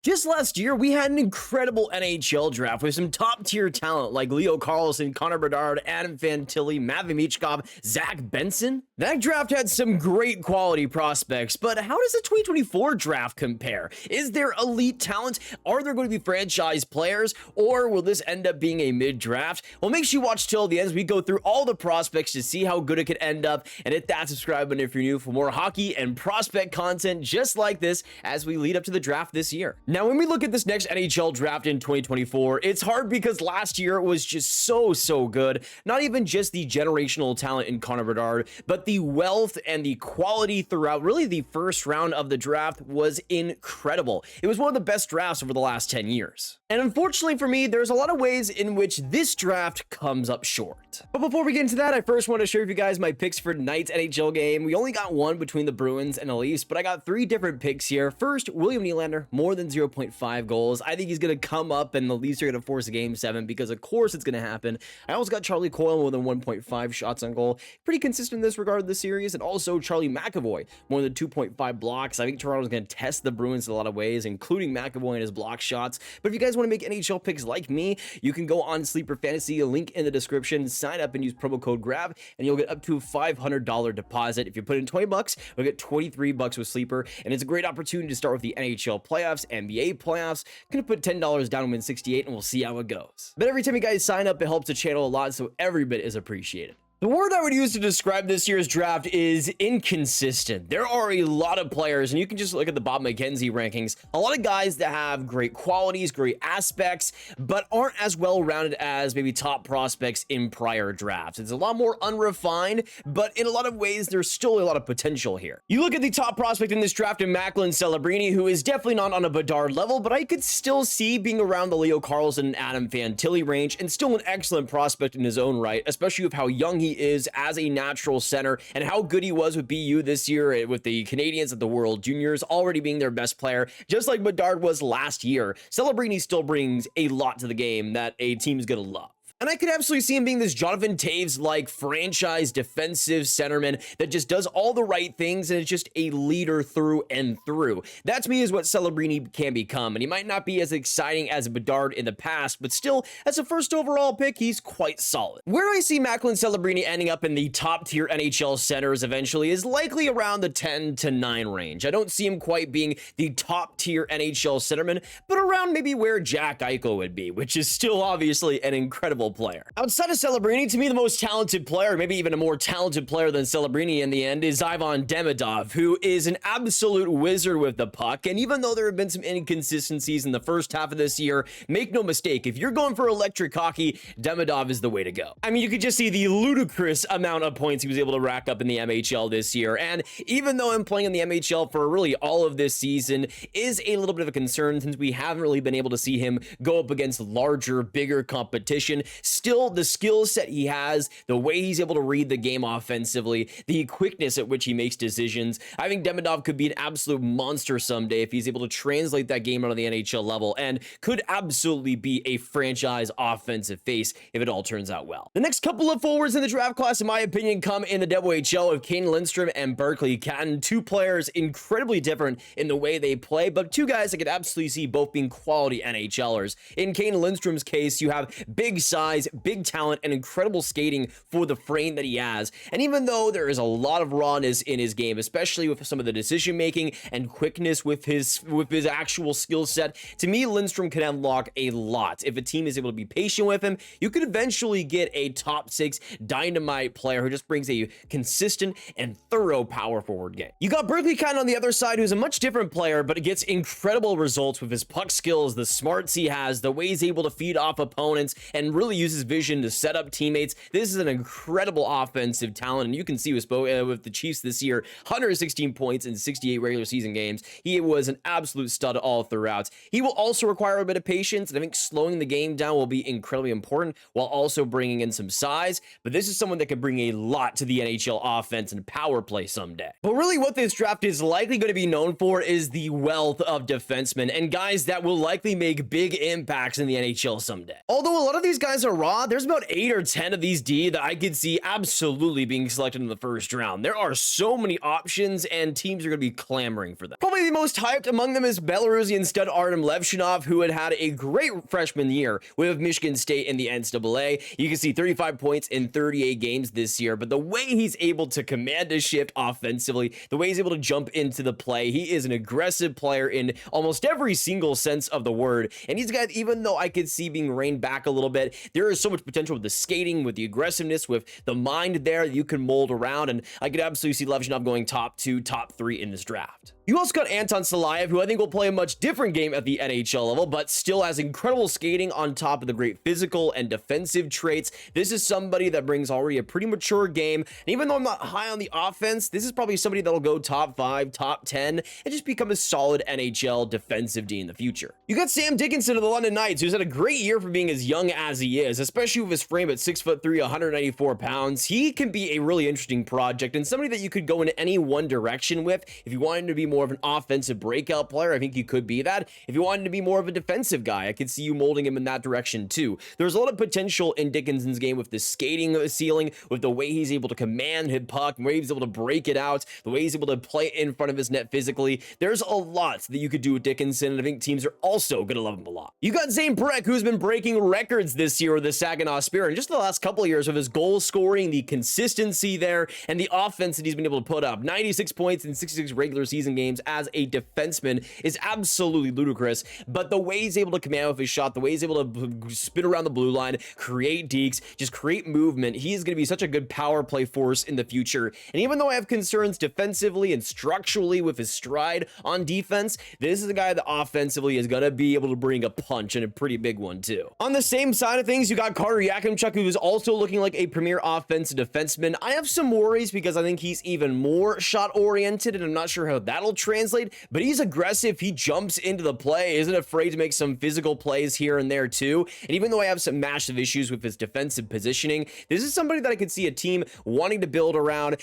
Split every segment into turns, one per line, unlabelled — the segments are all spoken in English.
Just last year, we had an incredible NHL draft with some top-tier talent like Leo Carlson, Connor Bedard, Adam Fantilli, Matvey Michkov, Zach Benson. That draft had some great quality prospects, but how does the 2024 draft compare? Is there elite talent? Are there going to be franchise players? Or will this end up being a mid-draft? Well, make sure you watch till the end as we go through all the prospects to see how good it could end up, and hit that subscribe button if you're new for more hockey and prospect content just like this as we lead up to the draft this year. Now, when we look at this next NHL draft in 2024, it's hard because last year was just so good. Not even just the generational talent in Connor Bedard, but the wealth and the quality throughout really the first round of the draft was incredible. It was one of the best drafts over the last 10 years. And unfortunately for me, there's a lot of ways in which this draft comes up short. But before we get into that, I first want to share with you guys my picks for tonight's NHL game. We only got one between the Bruins and the Leafs, but I got three different picks here. First, William Nylander, more than 0.5 goals. I think he's going to come up and the Leafs are going to force a game 7 because of course it's going to happen. I also got Charlie Coyle, more than 1.5 shots on goal. Pretty consistent in this regard of the series. And also Charlie McAvoy, more than 2.5 blocks. I think Toronto's going to test the Bruins in a lot of ways, including McAvoy and his block shots. But if you guys want to make NHL picks like me, you can go on Sleeper Fantasy, a link in the description, sign up and use promo code GRAB, and you'll get up to a $500 deposit. If you put in 20 bucks, you'll get 23 bucks with Sleeper, and it's a great opportunity to start with the NHL playoffs, NBA playoffs. Gonna put $10 down and win 68, and we'll see how it goes. But every time you guys sign up, it helps the channel a lot, so every bit is appreciated. The word I would use to describe this year's draft is inconsistent. There are a lot of players, and you can just look at the Bob McKenzie rankings, a lot of guys that have great qualities, great aspects, but aren't as well-rounded as maybe top prospects in prior drafts. It's a lot more unrefined, but in a lot of ways, there's still a lot of potential here. You look at the top prospect in this draft in Macklin, Celebrini, who is definitely not on a Bedard level, but I could still see being around the Leo Carlson and Adam Fantilli range, and still an excellent prospect in his own right, especially with how young he is as a natural center and how good he was with BU this year with the Canadians at the World Juniors already being their best player, just like Bedard was last year. Celebrini still brings a lot to the game that a team is going to love. And I could absolutely see him being this Jonathan Toews-like franchise defensive centerman that just does all the right things and is just a leader through and through. That to me is what Celebrini can become, and he might not be as exciting as Bedard in the past, but still, as a first overall pick, he's quite solid. Where I see Macklin Celebrini ending up in the top tier NHL centers eventually is likely around the 10 to 9 range. I don't see him quite being the top tier NHL centerman, but around maybe where Jack Eichel would be, which is still obviously an incredible player. Outside of Celebrini, to me the most talented player, maybe even a more talented player than Celebrini in the end, is Ivan Demidov, who is an absolute wizard with the puck. And even though there have been some inconsistencies in the first half of this year, make no mistake, if you're going for electric hockey, Demidov is the way to go. I mean, you could just see the ludicrous amount of points he was able to rack up in the MHL this year. And even though him playing in the MHL for really all of this season is a little bit of a concern since we haven't really been able to see him go up against larger, bigger competition, still the skill set he has, the way he's able to read the game offensively, the quickness at which he makes decisions, I think Demidov could be an absolute monster someday if he's able to translate that game out on the NHL level, and could absolutely be a franchise offensive face if it all turns out well. The next couple of forwards in the draft class, in my opinion, come in the WHL of Kane Lindstrom and Berkly Catton. Two players incredibly different in the way they play, but two guys I could absolutely see both being quality NHLers. In Kane Lindstrom's case, you have big size, big talent, and incredible skating for the frame that he has. And even though there is a lot of rawness in his game, especially with some of the decision making and quickness with his actual skill set, to me Lindstrom can unlock a lot. If a team is able to be patient with him, you could eventually get a top 6 dynamite player who just brings a consistent and thorough power forward game. You got Berkly Catton on the other side, who's a much different player, but it gets incredible results with his puck skills, the smarts he has, the way he's able to feed off opponents and really uses vision to set up teammates. This is an incredible offensive talent, and you can see with the Chiefs this year, 116 points in 68 regular season games. He was an absolute stud all throughout. He will also require a bit of patience, and I think slowing the game down will be incredibly important while also bringing in some size, but this is someone that could bring a lot to the NHL offense and power play someday. But really what this draft is likely going to be known for is the wealth of defensemen and guys that will likely make big impacts in the NHL someday. Although a lot of these guys guys are raw, there's about 8 or 10 of these D that I could see absolutely being selected in the first round. There are so many options, and teams are going to be clamoring for them. Probably the most hyped among them is Belarusian stud Artyom Levshunov, who had a great freshman year with Michigan State in the NCAA. You can see 35 points in 38 games this year, but the way he's able to command a shift offensively, the way he's able to jump into the play, he is an aggressive player in almost every single sense of the word. And he's got, even though I could see being reined back a little bit, there is so much potential with the skating, with the aggressiveness, with the mind there that you can mold around, and I could absolutely see Levshunov going top 2, top 3 in this draft. You also got Anton Silayev, who I think will play a much different game at the NHL level, but still has incredible skating on top of the great physical and defensive traits. This is somebody that brings already a pretty mature game, and even though I'm not high on the offense, this is probably somebody that'll go top 5, top 10, and just become a solid NHL defensive D in the future. You got Sam Dickinson of the London Knights, who's had a great year for being as young as he is, especially with his frame at 6'3", 194 pounds. He can be a really interesting project and somebody that you could go in any one direction with. If you wanted to be more of an offensive breakout player, I think you could be that. If you wanted to be more of a defensive guy, I could see you molding him in that direction too. There's a lot of potential in Dickinson's game with the skating ceiling, with the way he's able to command his puck, the way he's able to break it out, the way he's able to play in front of his net physically. There's a lot that you could do with Dickinson, and I think teams are also going to love him a lot. You got Zane Breck, who's been breaking records this year with the Saginaw Spirit, and just the last couple of years of his goal scoring, the consistency there, and the offense that he's been able to put up. 96 points in 66 regular season games as a defenseman is absolutely ludicrous, but the way he's able to command with his shot, the way he's able to spin around the blue line, create dekes, just create movement, he's going to be such a good power play force in the future. And even though I have concerns defensively and structurally with his stride on defense, this is a guy that offensively is going to be able to bring a punch, and a pretty big one too. On the same side of things, you got Carter Yakimchuk, who is also looking like a premier offensive defenseman. I have some worries because I think he's even more shot oriented, and I'm not sure how that'll translate, but he's aggressive. He jumps into the play, isn't afraid to make some physical plays here and there too. And even though I have some massive issues with his defensive positioning, this is somebody that I could see a team wanting to build around,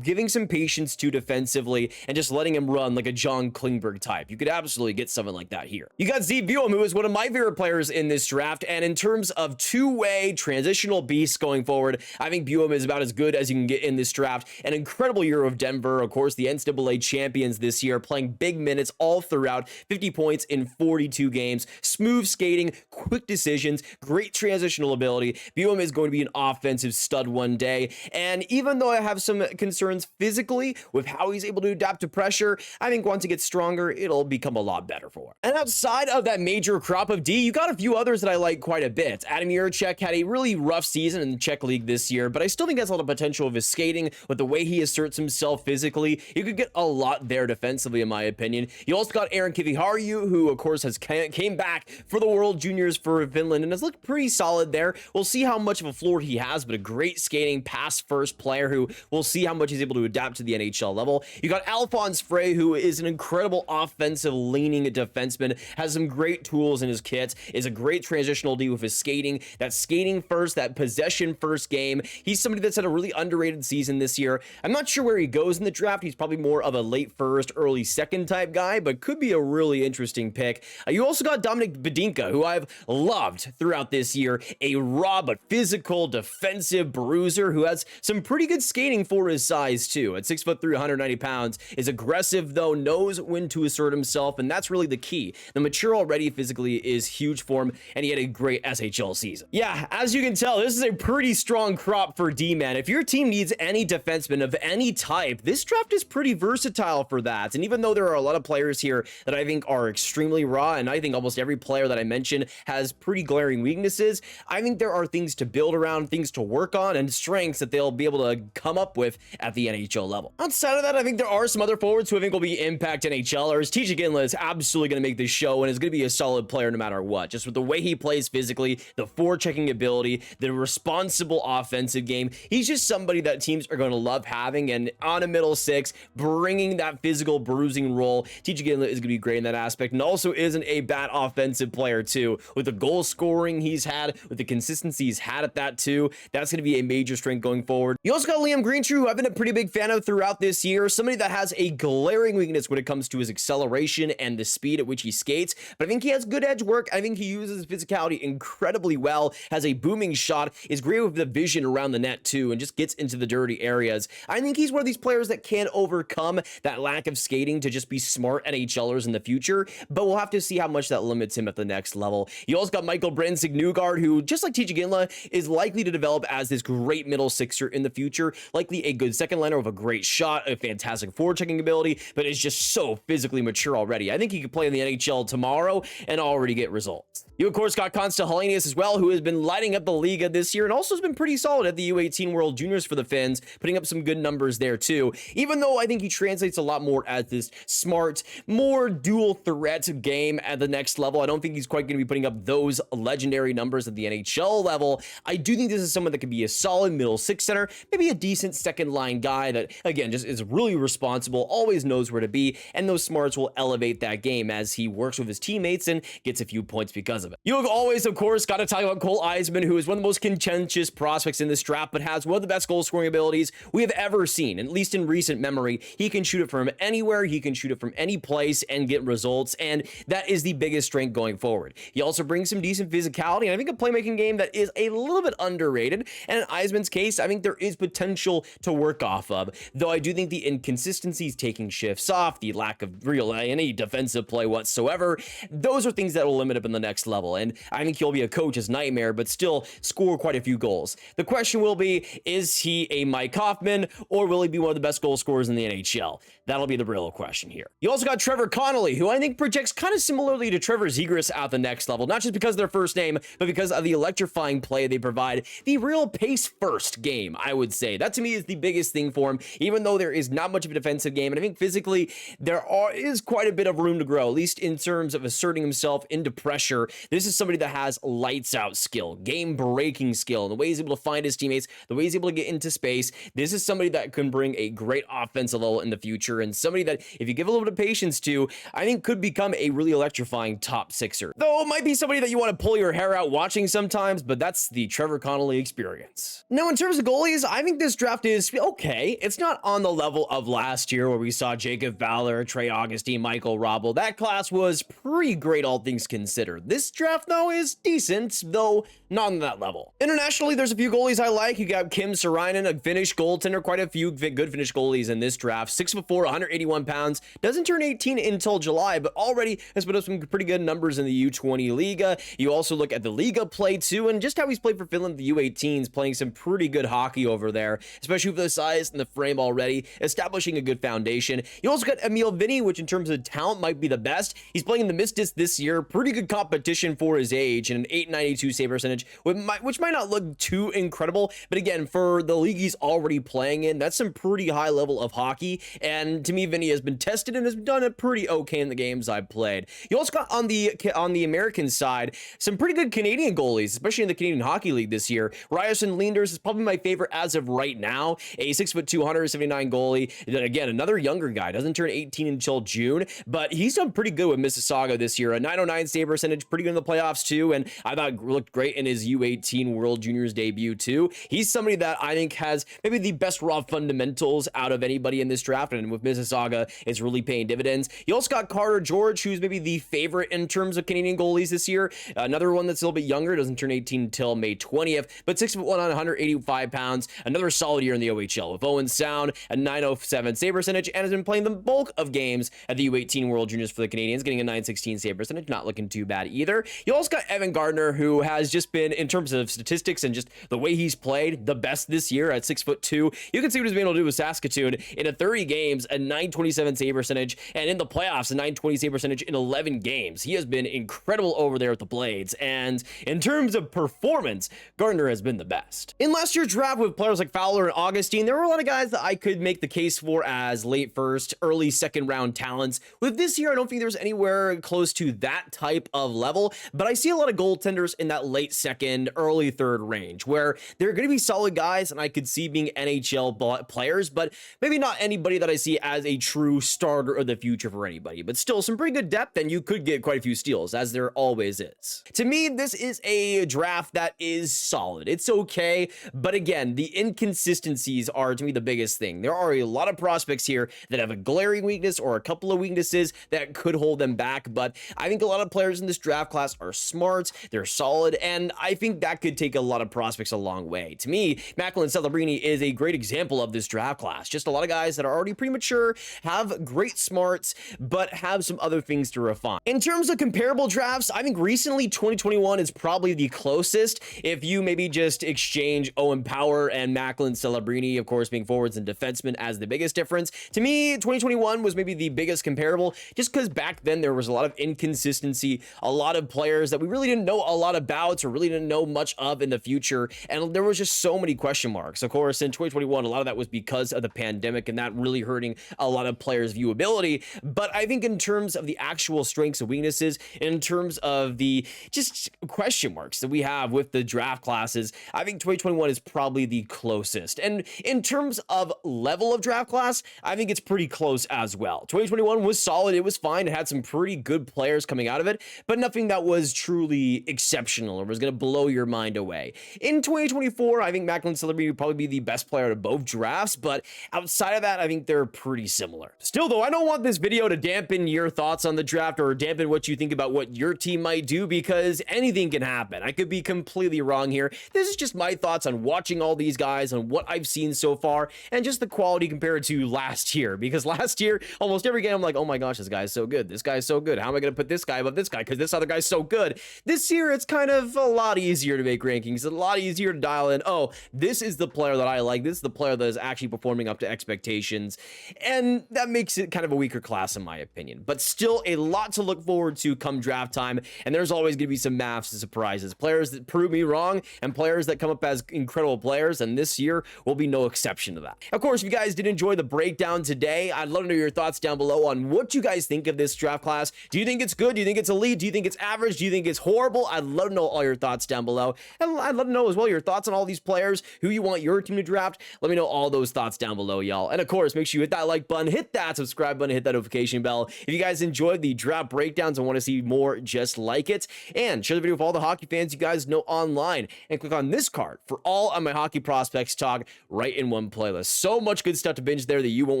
giving some patience to defensively, and just letting him run like a John Klingberg type. You could absolutely get someone like that here. You got Z Buom, who is one of my favorite players in this draft, and in terms of two-way transitional beasts going forward, I think Buom is about as good as you can get in this draft. An incredible year of Denver, of course, the NCAA champions this year, playing big minutes all throughout, 50 points in 42 games, smooth skating, quick decisions, great transitional ability. Buom is going to be an offensive stud one day, and even though I have some concerns physically with how he's able to adapt to pressure, I think once he gets stronger, it'll become a lot better for him. And outside of that major crop of D, you got a few others that I like quite a bit. Adam Yurchek had a really rough season in the Czech League this year, but I still think that's a lot of potential of his skating, with the way he asserts himself physically. You could get a lot there defensively, in my opinion. You also got Aron Kiviharju, who of course has came back for the World Juniors for Finland and has looked pretty solid there. We'll see how much of a floor he has, but a great skating pass first player who we'll see how much he's able to adapt to the NHL level. You got Alphonse Frey, who is an incredible offensive leaning defenseman, has some great tools in his kit, is a great transitional D with his skating, that skating first, that possession first game. He's somebody that's had a really underrated season this year. I'm not sure where he goes in the draft. He's probably more of a late first, early second type guy, but could be a really interesting pick. You also got Dominik Bedinka, who I've loved throughout this year, a raw but physical defensive bruiser who has some pretty good skating for his size too. At 6'3", 190 pounds, is aggressive though, knows when to assert himself, and that's really the key. The mature already physically is huge for him, and he had a great SHL season. Yeah, as you can tell, this is a pretty strong crop for D-man. If your team needs any defenseman of any type, this draft is pretty versatile for that. And even though there are a lot of players here that I think are extremely raw, and I think almost every player that I mentioned has pretty glaring weaknesses, I think there are things to build around, things to work on, and strengths that they'll be able to come up with at the NHL level. Outside of that, I think there are some other forwards who I think will be impact NHLers. TJ Ginla is absolutely going to make this show and is going to be a solid player no matter what. Just with the way he plays physically, the forechecking ability, the responsible offensive game, he's just somebody that teams are going to love having, and on a middle six, bringing that physical bruising role, TJ Ginla is going to be great in that aspect, and also isn't a bad offensive player too. With the goal scoring he's had, with the consistency he's had at that too, that's going to be a major strength going forward. You also got Liam Greentree, who I've been a pretty big fan of throughout this year, somebody that has a glaring weakness when it comes to his acceleration and the speed at which he skates, but I think he has good edge work. I think he uses his physicality incredibly really well, has a booming shot, is great with the vision around the net too, and just gets into the dirty areas. I think he's one of these players that can overcome that lack of skating to just be smart NHLers in the future, but we'll have to see how much that limits him at the next level. You also got Michael Brandsegg-Nygard, who, just like TJ Ginla, is likely to develop as this great middle sixer in the future, likely a good second liner with a great shot, a fantastic forechecking ability, but is just so physically mature already. I think he could play in the NHL tomorrow and already get results. You, of course, got Konsta Helenius as well, who has been lighting up the Liga this year and also has been pretty solid at the U18 World Juniors for the Finns, putting up some good numbers there too, even though I think he translates a lot more as this smart, more dual threat game at the next level. I don't think he's quite going to be putting up those legendary numbers at the NHL level. I do think this is someone that could be a solid middle six center, maybe a decent second line guy that, again, just is really responsible, always knows where to be, and those smarts will elevate that game as he works with his teammates and gets a few points because of it. You have always, of course, got to talk about Cole Eiserman, who is one of the most contentious prospects in this draft, but has one of the best goal scoring abilities we have ever seen, at least in recent memory. He can shoot it from anywhere, he can shoot it from any place and get results, and that is the biggest strength going forward. He also brings some decent physicality, and I think a playmaking game that is a little bit underrated, and in Eiserman's case, I think there is potential to work off of, though I do think the inconsistencies, taking shifts off, the lack of real any defensive play whatsoever, those are things that will limit him in the next level, and I think he'll be a coach's nightmare, but still score quite a few goals. The question will be, is he a Mike Hoffman, or will he be one of the best goal scorers in the NHL? That'll be the real question here. You also got Trevor Connolly, who I think projects kind of similarly to Trevor Zegras at the next level, not just because of their first name, but because of the electrifying play they provide, the real pace-first game, I would say. That to me is the biggest thing for him, even though there is not much of a defensive game, and I think physically there is quite a bit of room to grow, at least in terms of asserting himself into pressure. This is somebody that has lights-out skill, game-breaking skill, and the way he's able to find his teammates, the way he's able to get into space. This is somebody that can bring a great offensive level in the future, and somebody that, if you give a little bit of patience to, I think could become a really electrifying top sixer. Though it might be somebody that you want to pull your hair out watching sometimes, but that's the Trevor Connolly experience. Now, in terms of goalies, I think this draft is okay. It's not on the level of last year where we saw Jacob Fowler, Trey Augustine, Michael Robel. That class was pretty great, all things considered. This draft, though, is decent, though not on that level. Internationally, there's a few goalies I like. You got Kim Saarinen, a Finnish goaltender, quite a few good Finnish goalies in this draft. 6'4", 181 pounds, doesn't turn 18 until July, but already has put up some pretty good numbers in the U20 Liga. You also look at the Liga play too, and just how he's played for Finland, the U18s, playing some pretty good hockey over there, especially with the size and the frame already, establishing a good foundation. You also got Emil Vinny, which in terms of talent might be the best. He's playing in the Mistis this year, pretty good competition for his age, and an .892 save percentage, which might not look too incredible, but again, for the league he's already playing in, that's some pretty high level of hockey, and to me, Vinny has been tested and has done it pretty okay in the games I've played. You also got on the American side some pretty good Canadian goalies, especially in the Canadian Hockey League this year. Ryerson Linders is probably my favorite as of right now, a 6'2", 179 goalie. Again, another younger guy, doesn't turn 18 until June, but he's done pretty good with Mississauga this year. A .909 save percentage, pretty good in the playoffs too, and I thought looked great in his U18 World Juniors debut too. He's somebody that I think has maybe the best raw fundamentals out of anybody in this draft, and with Mississauga, it's really paying dividends. You also got Carter George, who's maybe the favorite in terms of Canadian goalies this year. Another one that's a little bit younger, doesn't turn 18 until May 20th, but 6'1", 185 pounds. Another solid year in the OHL with Owen Sound, a .907 save percentage, and has been playing the bulk of games at the U18 World Juniors for the Canadians, getting a .916 save percentage, not looking too bad either. You also got Evan Gardner, who has just been, in terms of statistics and just the way he's played, the best this year at 6'2". You can see what he's been able to do with Saskatoon in a 30 games, a .927 save percentage, and in the playoffs, a .920 save percentage in 11 games. He has been incredible over there at the Blades, and in terms of performance, Gardner has been the best. In last year's draft with players like Fowler and Augustine, there were a lot of guys that I could make the case for as late first, early second round talents. With this year, I don't think there's anywhere close to that type of level, but I see a lot of goaltenders in that late second, early third range, where they're going to be solid guys, and I could see being NHL players, but maybe not anybody that I see as a true starter of the future for anybody, but still some pretty good depth, and you could get quite a few steals, as there always is. To me, this is a draft that is solid. It's okay, but again, the inconsistencies are, to me, the biggest thing. There are a lot of prospects here that have a glaring weakness or a couple of weaknesses that could hold them back, but I think a lot of players in this draft class are smart, they're solid solid, and I think that could take a lot of prospects a long way. To me, Macklin and Celebrini is a great example of this draft class. Just a lot of guys that are already pretty mature, have great smarts, but have some other things to refine. In terms of comparable drafts, I think recently 2021 is probably the closest. If you maybe just exchange Owen Power and Macklin Celebrini, of course, being forwards and defensemen as the biggest difference. To me, 2021 was maybe the biggest comparable, just because back then there was a lot of inconsistency, a lot of players that we really didn't know a lot about or really didn't know much of in the future, and there was just so many question marks. Of course, in 2021, a lot of that was because of the pandemic and that really hurting a lot of players' viewability. But I think in terms of the actual strengths and weaknesses, in terms of the just question marks that we have with the draft classes, I think 2021 is probably the closest. And in terms of level of draft class, I think it's pretty close as well. 2021 was solid. It was fine. It had some pretty good players coming out of it, but nothing that was truly exceptional or was going to blow your mind away. In 2024, I think Macklin Celebrini would probably be the best player of both drafts, but outside of that, I think they're pretty similar. Still, though, I don't want this video to dampen your thoughts on the draft or dampen what you think about what your team might do, because anything can happen. I could be completely wrong here. This is just my thoughts on watching all these guys and what I've seen so far and just the quality compared to last year, because last year, almost every game, I'm like, oh my gosh, this guy's so good. This guy's so good. How am I going to put this guy above this guy? Because this other guy's so good. This year, it's kind of a lot easier to make rankings. It's a lot easier to dial in, oh, this is the player that I like. This is the player that is actually performing up to expectations. And that makes it kind of a weaker class in my opinion. But still a lot to look forward to come draft time. And there's always going to be some maths and surprises. Players that prove me wrong and players that come up as incredible players. And this year will be no exception to that. Of course, if you guys did enjoy the breakdown today, I'd love to know your thoughts down below on what you guys think of this draft class. Do you think it's good? Do you think it's elite? Do you think it's average? Do you think it's horrible? I'd love to know all your thoughts down below. And I'd love to know as well your thoughts on all these players, who you want your team to draft. Let me know all those thoughts down below, y'all. And of course, make sure you hit that like button, hit that subscribe button, hit that notification bell. If you guys enjoyed the draft breakdowns and want to see more just like it, and share the video with all the hockey fans you guys know online, and click on this card for all of my hockey prospects talk right in one playlist. So much good stuff to binge there that you won't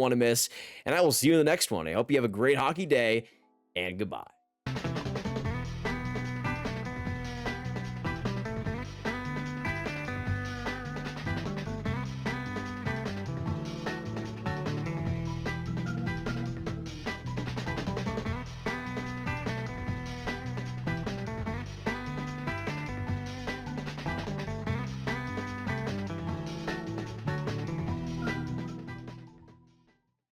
want to miss. And I will see you in the next one. I hope you have a great hockey day, and goodbye.